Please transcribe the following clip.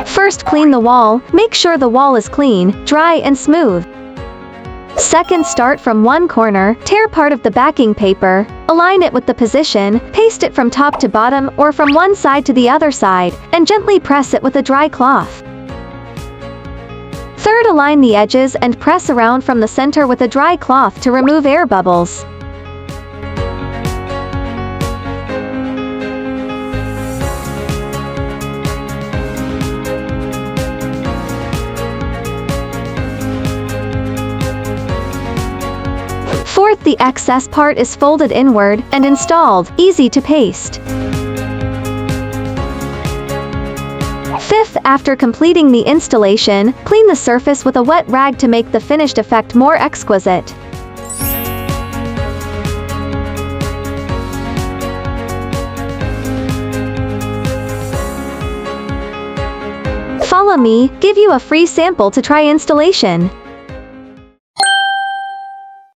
First, clean the wall. Make sure the wall is clean, dry and smooth. Second, start from one corner, tear part of the backing paper, align it with the position, paste it from top to bottom or from one side to the other side, and gently press it with a dry cloth. Third, align the edges and press around from the center with a dry cloth to remove air bubbles. Fourth, the excess part is folded inward and installed, easy to paste. Fifth, after completing the installation, clean the surface with a wet rag to make the finished effect more exquisite. Follow me, give you a free sample to try installation.